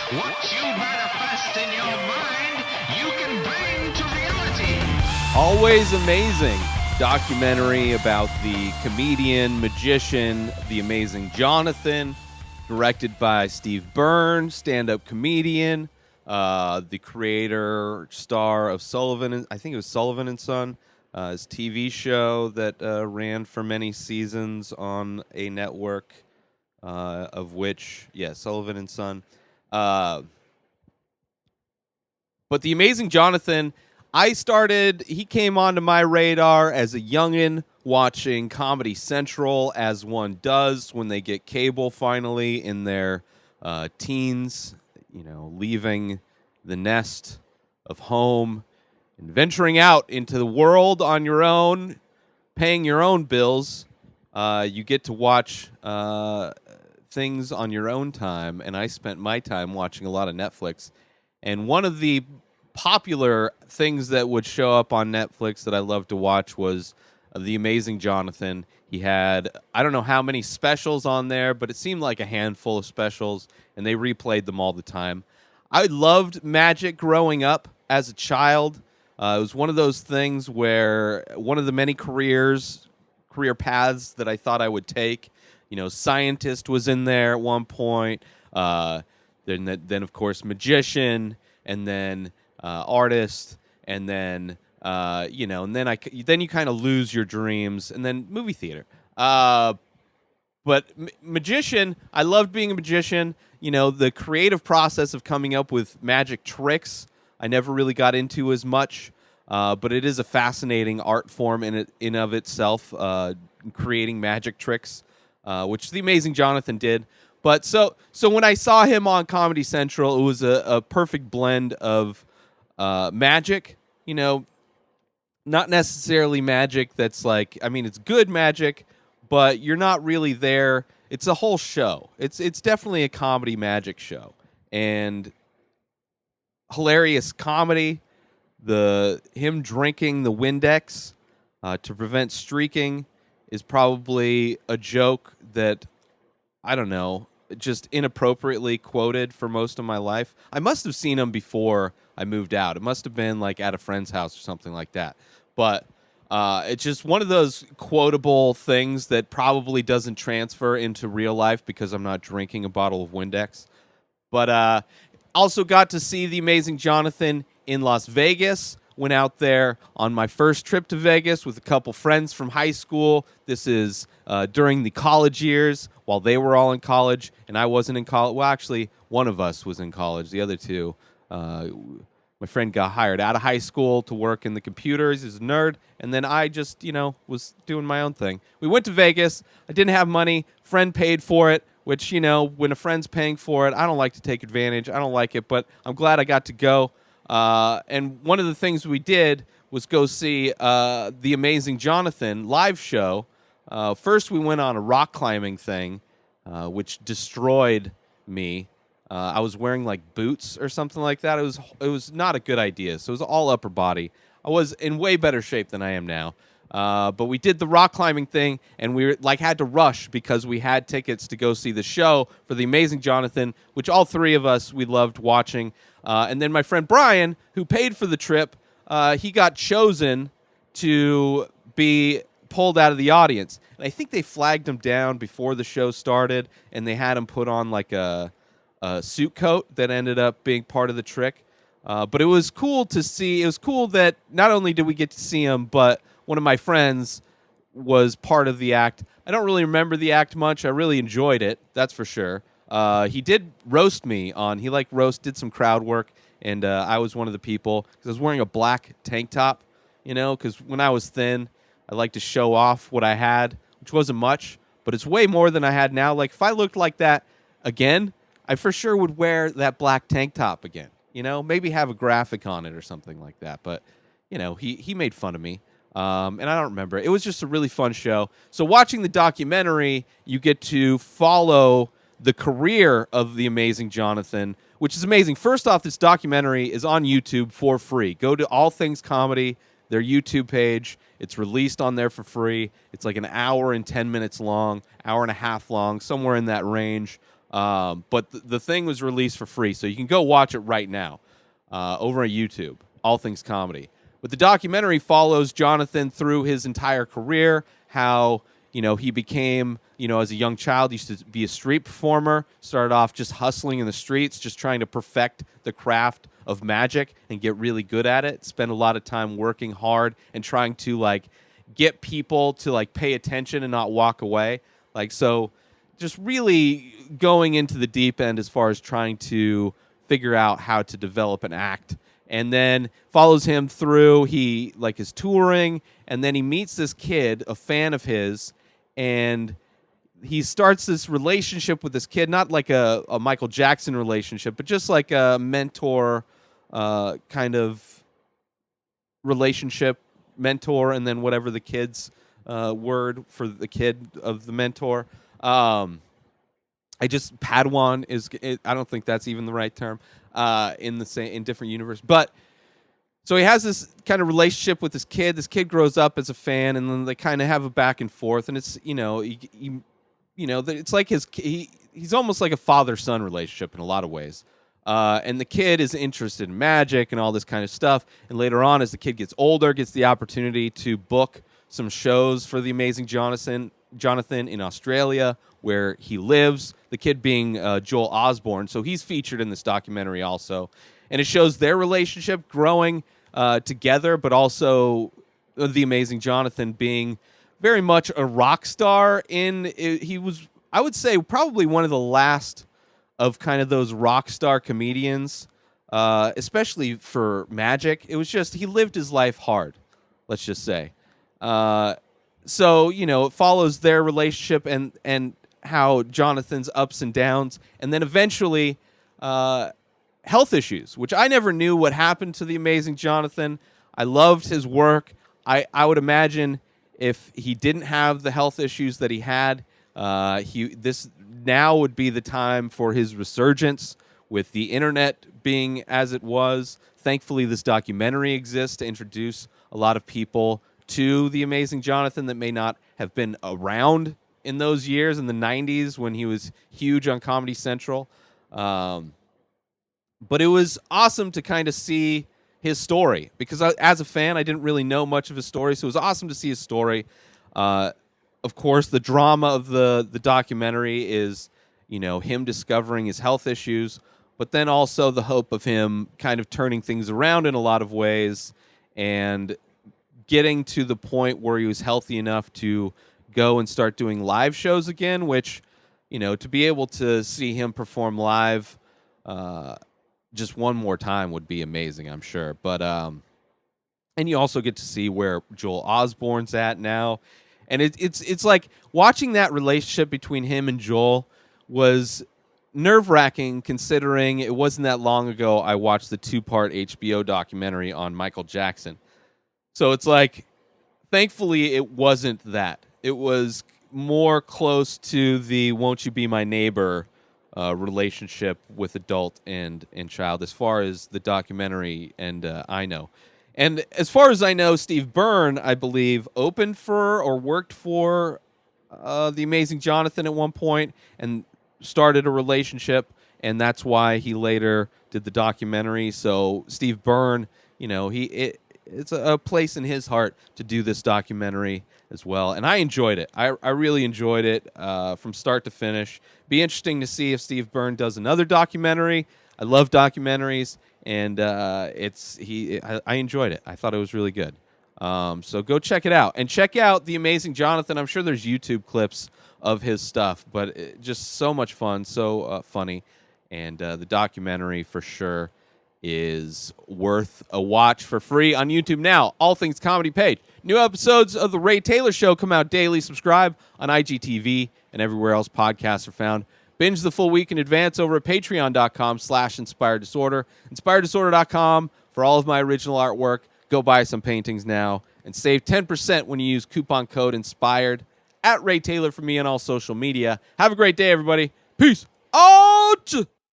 What you manifest in your mind, you can bring to reality. Always amazing documentary about the comedian, magician, the amazing Jonathan, directed by Steve Byrne, stand-up comedian, the creator, star of I think it was Sullivan and Son, his TV show that ran for many seasons on a network, of which, Sullivan and Son. But the amazing Jonathan, he came onto my radar as a youngin' watching Comedy Central, as one does when they get cable finally in their teens, leaving the nest of home and venturing out into the world on your own, paying your own bills. You get to watch things on your own time, and I spent my time watching a lot of Netflix. And one of the popular things that would show up on Netflix that I loved to watch was The Amazing Jonathan. He had, I don't know how many specials on there, but it seemed like a handful of specials, and they replayed them all the time. I loved magic growing up as a child. It was one of those things where one of the many career paths that I thought I would take. Scientist was in there at one point. Then of course, magician, and then artist, and then and then you kind of lose your dreams, and then movie theater. But magician, I loved being a magician. The creative process of coming up with magic tricks, I never really got into as much. But it is a fascinating art form in of itself, creating magic tricks, which the amazing Jonathan did. But so when I saw him on Comedy Central, it was a perfect blend of magic, not necessarily magic that's like, it's good magic, but you're not really there. It's a whole show. It's definitely a comedy magic show, and hilarious comedy. Him drinking the Windex to prevent streaking is probably a joke that, I don't know, just inappropriately quoted for most of my life. I must have seen him before I moved out. It must have been like at a friend's house or something like that. But it's just one of those quotable things that probably doesn't transfer into real life because I'm not drinking a bottle of Windex. But also got to see the amazing Jonathan in Las Vegas. Went out there on my first trip to Vegas with a couple friends from high school. This is during the college years, while they were all in college and I wasn't in college. Well, actually, one of us was in college. The other two, my friend got hired out of high school to work in the computers. He's a nerd. And then I just, was doing my own thing. We went to Vegas. I didn't have money. Friend paid for it, which, when a friend's paying for it, I don't like to take advantage. I don't like it, but I'm glad I got to go. And one of the things we did was go see the amazing Jonathan live show. First, we went on a rock climbing thing, which destroyed me. I was wearing like boots or something like that. It was not a good idea. So it was all upper body. I was in way better shape than I am now. But we did the rock climbing thing, and we had to rush because we had tickets to go see the show for the amazing Jonathan, which all three of us, we loved watching. And then my friend Brian, who paid for the trip, he got chosen to be pulled out of the audience. And I think they flagged him down before the show started, and they had him put on like a suit coat that ended up being part of the trick. But it was cool to see. It was cool that not only did we get to see him, but one of my friends was part of the act. I don't really remember the act much. I really enjoyed it, that's for sure. He did roast me did some crowd work, and I was one of the people, because I was wearing a black tank top, because when I was thin, I like to show off what I had, which wasn't much, but it's way more than I had now. Like, if I looked like that again, I for sure would wear that black tank top again, maybe have a graphic on it or something like that, but, he made fun of me. And I don't remember. It was just a really fun show. So watching the documentary, you get to follow the career of the amazing Jonathan, which is amazing. First off, this documentary is on YouTube for free. Go to All Things Comedy, their YouTube page. It's released on there for free. It's like an hour and 10 minutes long, hour and a half long, somewhere in that range. But the thing was released for free, so you can go watch it right now over on YouTube, All Things Comedy. But the documentary follows Jonathan through his entire career, how, he became, as a young child, used to be a street performer, started off just hustling in the streets, just trying to perfect the craft of magic and get really good at it, spend a lot of time working hard and trying to, get people to, pay attention and not walk away. So just really going into the deep end as far as trying to figure out how to develop an act. And then follows him through his touring, and then he meets this kid, a fan of his, and he starts this relationship with this kid, not like a Michael Jackson relationship, but just like a mentor kind of relationship, mentor, and then whatever the kid's word for the kid of the mentor. Padawan is. I don't think that's even the right term in different universe. But so he has this kind of relationship with this kid. This kid grows up as a fan, and then they kind of have a back and forth. And it's it's like he's almost like a father-son relationship in a lot of ways. And the kid is interested in magic and all this kind of stuff. And later on, as the kid gets older, gets the opportunity to book some shows for the Amazing Jonathan in Australia, where he lives, the kid being Joel Osborne. So he's featured in this documentary also. And it shows their relationship growing together, but also the Amazing Jonathan being very much a rock star. He was, I would say, probably one of the last of kind of those rock star comedians, especially for magic. It was just, he lived his life hard, let's just say. So, it follows their relationship and how Jonathan's ups and downs, and then eventually health issues, which I never knew what happened to the Amazing Jonathan. I loved his work. I would imagine if he didn't have the health issues that he had, this now would be the time for his resurgence with the internet being as it was. Thankfully, this documentary exists to introduce a lot of people to the Amazing Jonathan that may not have been around in those years in the 90s when he was huge on Comedy Central. But it was awesome to kind of see his story because as a fan, I didn't really know much of his story. So it was awesome to see his story. Of course, the drama of the documentary is, him discovering his health issues, but then also the hope of him kind of turning things around in a lot of ways and getting to the point where he was healthy enough to go and start doing live shows again, which, to be able to see him perform live just one more time would be amazing, I'm sure. But and you also get to see where Joel Osborne's at now. And it's like watching that relationship between him and Joel was nerve-wracking, considering it wasn't that long ago I watched the 2-part HBO documentary on Michael Jackson. So it's like, thankfully, it wasn't that. It was more close to the "Won't You Be My Neighbor" relationship with adult and child, as far as the documentary and I know. And as far as I know, Steve Byrne, I believe, opened for or worked for the Amazing Jonathan at one point and started a relationship, and that's why he later did the documentary. So Steve Byrne, it's a place in his heart to do this documentary as well. And I enjoyed it. I really enjoyed it from start to finish. Be interesting to see if Steve Byrne does another documentary. I love documentaries, and I enjoyed it. I thought it was really good. So go check it out. And check out The Amazing Jonathan. I'm sure there's YouTube clips of his stuff, but just so much fun, so funny. And the documentary for sure is worth a watch for free on YouTube now. All Things Comedy page. New episodes of The Ray Taylor Show come out daily. Subscribe on IGTV and everywhere else podcasts are found. Binge the full week in advance over at patreon.com/inspireddisorder. Inspireddisorder.com for all of my original artwork. Go buy some paintings now and save 10% when you use coupon code INSPIRED at Ray Taylor for me on all social media. Have a great day, everybody. Peace out!